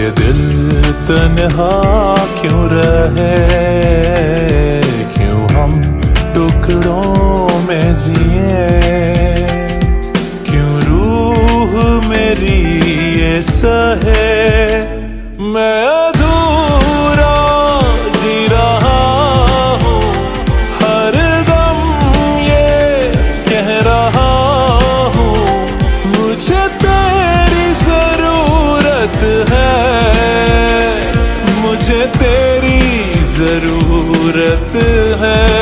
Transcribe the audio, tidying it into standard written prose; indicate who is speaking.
Speaker 1: ये दिल तन्हा क्यों रहे, क्यों हम टुकड़ों में जिए, क्यों रूह मेरी ये सहे। मैं अधूरा जी रहा हूँ, हर दम ये कह रहा हूँ, मुझे तेरी जरूरत है, मुझे तेरी जरूरत है।